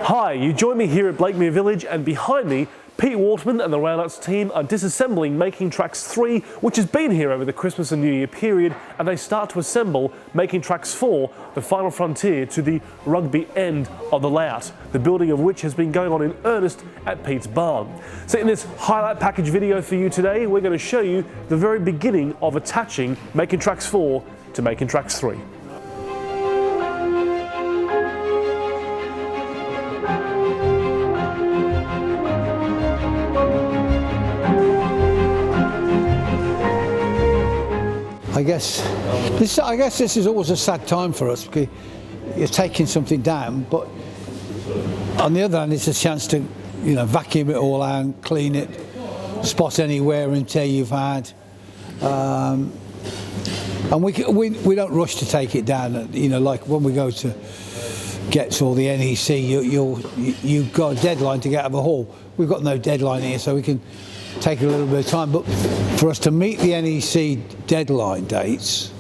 Hi, you join me here at Blakemere Village, and behind me, Pete Waterman and the Railnuts team are disassembling Making Tracks 3, which has been here over the Christmas and New Year period, and they start to assemble Making Tracks 4, the final frontier to the rugby end of the layout, the building of which has been going on in earnest at Pete's barn. So in this highlight package video for you today, we're going to show you the very beginning of attaching Making Tracks 4 to Making Tracks 3. I guess this is always a sad time for us because you're taking something down, but on the other hand, it's a chance to, vacuum it all out, clean it, spot any wear and tear you've had, and we don't rush to take it down. Like when we go to get all the NEC, you've got a deadline to get out of a haul. We've got no deadline here, so we can take a little bit of time, but for us to meet the NEC deadline dates,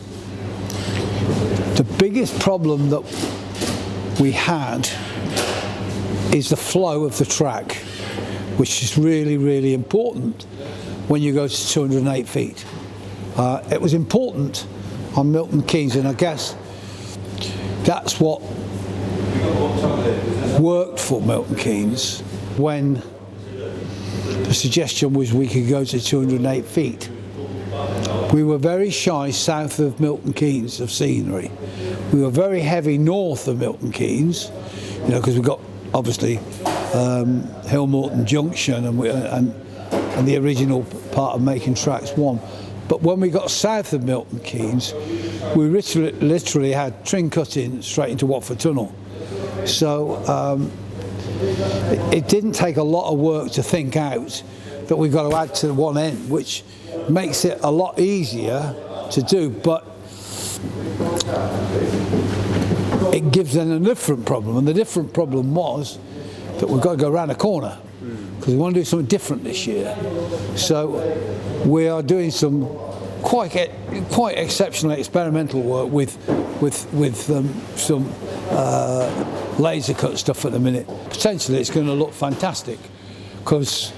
the biggest problem that we had is the flow of the track, which is really, really important when you go to 208 feet. It was important on Milton Keynes, and I guess that's what worked for Milton Keynes when the suggestion was we could go to 208 feet. We were very shy south of Milton Keynes of scenery. We were very heavy north of Milton Keynes, because we've got obviously Hill Morton Junction and the original part of Making Tracks 1. But when we got south of Milton Keynes, we literally had trim cutting straight into Watford Tunnel. So it didn't take a lot of work to think out that we've got to add to one end, which makes it a lot easier to do, but it gives them a different problem, and the different problem was that we've got to go around a corner because we want to do something different this year. So we are doing some quite exceptional experimental work with some laser cut stuff at the minute. Potentially it's going to look fantastic because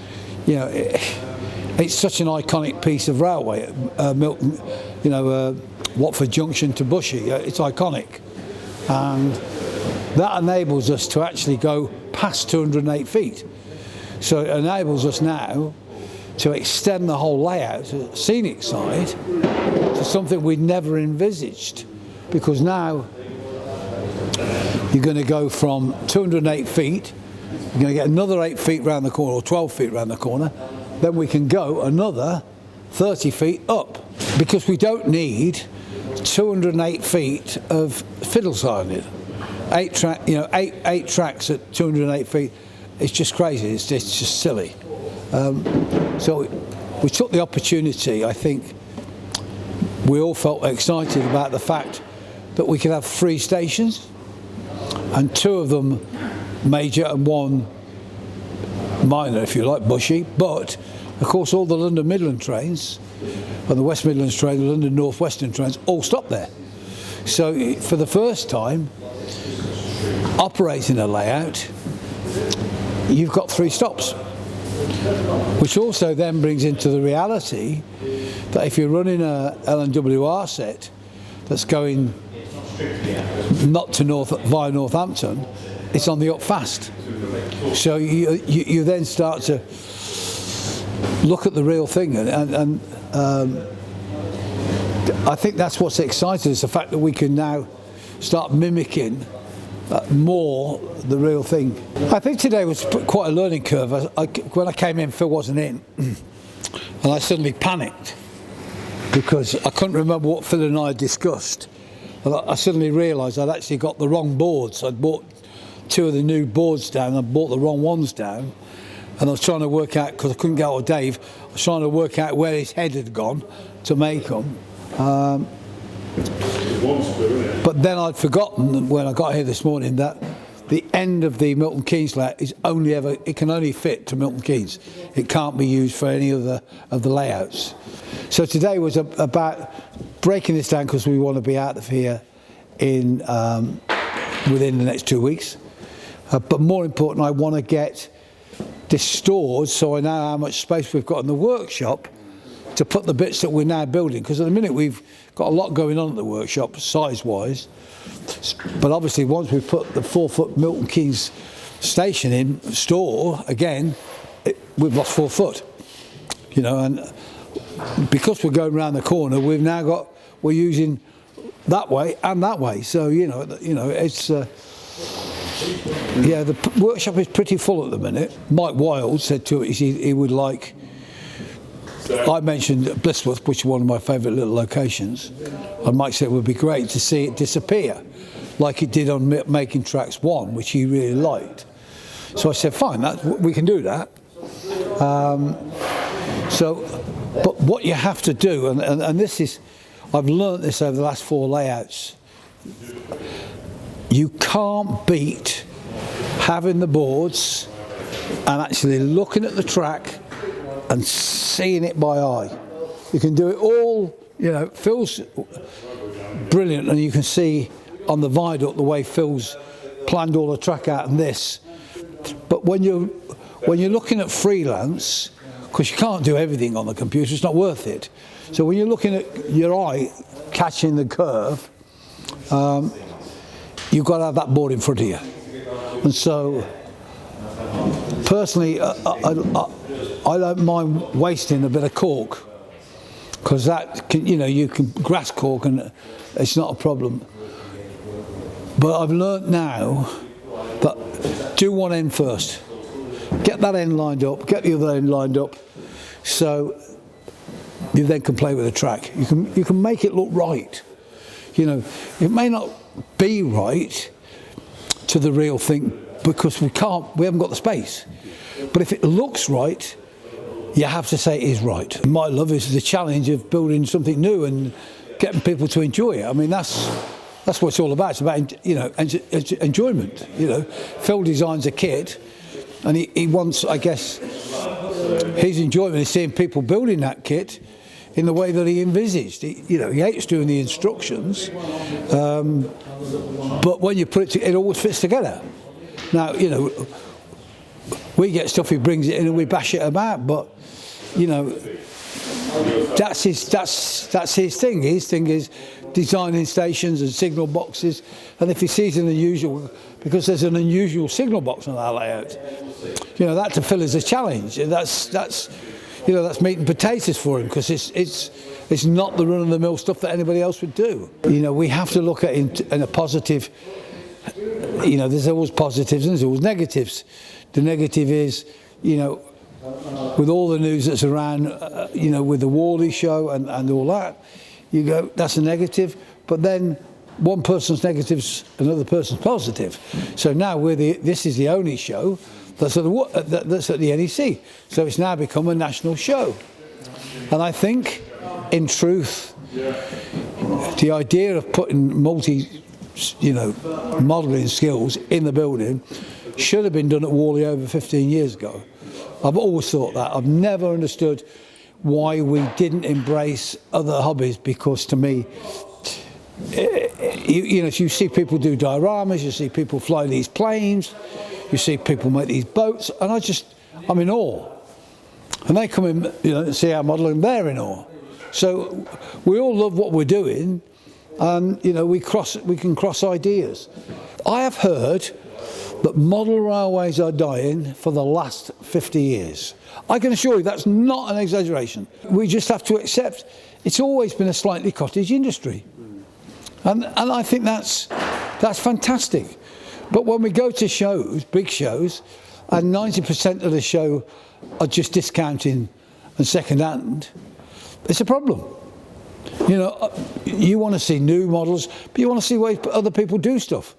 it's such an iconic piece of railway, Milton, Watford Junction to Bushy. It's iconic, and that enables us to actually go past 208 feet. So it enables us now to extend the whole layout, the scenic side, to something we'd never envisaged, because now you're going to go from 208 feet, you're going to get another 8 feet round the corner, or 12 feet round the corner, then we can go another 30 feet up, because we don't need 208 feet of fiddle siding. Eight tracks at 208 feet, it's just crazy, it's just silly. So we took the opportunity. I think we all felt excited about the fact that we could have 3 stations, and 2 of them major and 1 minor, if you like, bushy. But of course all the London Midland trains and the West Midlands train, the London North Western trains all stop there. So for the first time operating a layout, you've got 3 stops, which also then brings into the reality that if you're running a LNWR set that's going not to via Northampton, it's on the up fast. So you then start to look at the real thing, and I think that's what's exciting, is the fact that we can now start mimicking more the real thing. I think today was quite a learning curve. When I came in, Phil wasn't in, and I suddenly panicked because I couldn't remember what Phil and I had discussed. And I suddenly realised I'd actually got the wrong boards. I'd bought 2 of the new boards down, I bought the wrong ones down, and I was trying to work out, because I couldn't get hold of Dave, I was trying to work out where his head had gone to make them. But then I'd forgotten when I got here this morning that the end of the Milton Keynes layout is it can only fit to Milton Keynes. It can't be used for any of the layouts. So today was about breaking this down, because we want to be out of here within the next 2 weeks. But more important, I want to get this stored so I know how much space we've got in the workshop to put the bits that we're now building. Because at the minute we've got a lot going on at the workshop, size-wise. But obviously once we put the 4-foot Milton Keynes station in store again, we've lost 4 foot. You know, and because we're going around the corner, we're using that way and that way. So you know, it's yeah, the workshop is pretty full at the minute. Mike Wilde said to it, he would like. I mentioned Blissworth, which is one of my favourite little locations, and Mike said it would be great to see it disappear, like it did on Making Tracks 1, which he really liked. So I said, fine, we can do that. But what you have to do, and this is, I've learnt this over the last 4 layouts, you can't beat having the boards and actually looking at the track and seeing it by eye. You can do it all, you know, Phil's brilliant, and you can see on the viaduct the way Phil's planned all the track out and this. But when you're looking at freelance, because you can't do everything on the computer, it's not worth it. So when you're looking at your eye catching the curve, you've got to have that board in front of you. And so, personally, I don't mind wasting a bit of cork, because that can, you know, you can grass cork and it's not a problem. But I've learnt now that do one end first. Get that end lined up, get the other end lined up, so you then can play with the track. You can make it look right. You know, it may not be right to the real thing because we haven't got the space. But if it looks right, you have to say it is right. My love is the challenge of building something new and getting people to enjoy it. I mean, that's what it's all about. It's about, you know, enjoyment. You know, Phil designs a kit, and he wants, I guess, his enjoyment is seeing people building that kit in the way that he envisaged. He hates doing the instructions, but when you put it always fits together. Now, you know, we get stuff, he brings it in and we bash it about, but, you know, that's his thing. His thing is designing stations and signal boxes, and if he sees an unusual, because there's an unusual signal box on our layout, you know, that to Phil is a challenge. That's you know, that's meat and potatoes for him, because it's not the run-of-the-mill stuff that anybody else would do. You know, we have to look at it in a positive. You know, there's always positives and there's always negatives. The negative is, you know, with all the news that's around, you know, with the Wally show and all that, you go, that's a negative. But then one person's negative's another person's positive. So now this is the only show that's at the NEC. So it's now become a national show. And I think, in truth, the idea of putting modelling skills in the building should have been done at Wally over 15 years ago. I've always thought that. I've never understood why we didn't embrace other hobbies, because to me, you know, you see people do dioramas, you see people fly these planes, you see people make these boats, and I'm in awe. And they come in, you know, and see our modelling, they're in awe. So we all love what we're doing, and, you know, we can cross ideas. I have heard that model railways are dying for the last 50 years. I can assure you that's not an exaggeration. We just have to accept it's always been a slightly cottage industry. And I think that's fantastic. But when we go to shows, big shows, and 90% of the show are just discounting and second-hand, it's a problem. You know, you want to see new models, but you want to see where other people do stuff.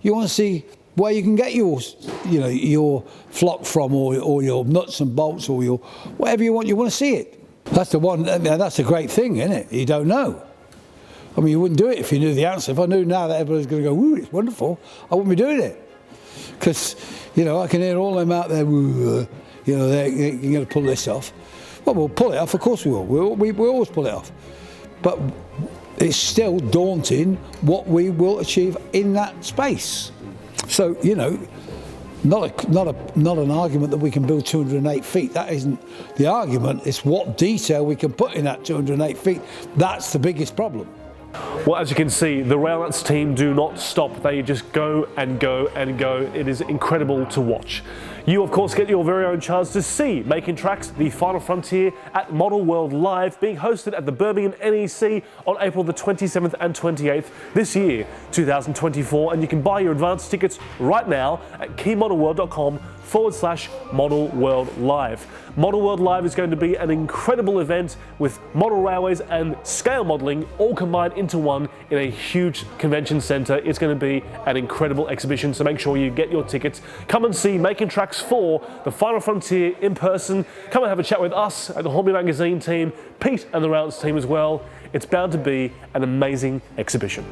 You want to see where you can get your flock from, or your nuts and bolts, or your whatever you want. You want to see it. That's the one. That's a great thing, isn't it? You don't know. I mean, you wouldn't do it if you knew the answer. If I knew now that everybody's going to go, "Ooh, it's wonderful," I wouldn't be doing it. Because, you know, I can hear all them out there, you know, they're going to pull this off. Well, we'll pull it off. Of course we will. We always pull it off. But it's still daunting what we will achieve in that space. So, you know, not an argument that we can build 208 feet. That isn't the argument. It's what detail we can put in that 208 feet. That's the biggest problem. Well, as you can see, the Railnuts team do not stop. They just go and go and go. It is incredible to watch. You, of course, get your very own chance to see Making Tracks, the final frontier at Model World Live, being hosted at the Birmingham NEC on April the 27th and 28th this year, 2024. And you can buy your advance tickets right now at keymodelworld.com/Model World Live. Model World Live is going to be an incredible event with model railways and scale modelling all combined into one in a huge convention centre. It's going to be an incredible exhibition, so make sure you get your tickets. Come and see Making Tracks 4, the final frontier, in person. Come and have a chat with us at the Hobby Magazine team, Pete and the Railnuts team as well. It's bound to be an amazing exhibition.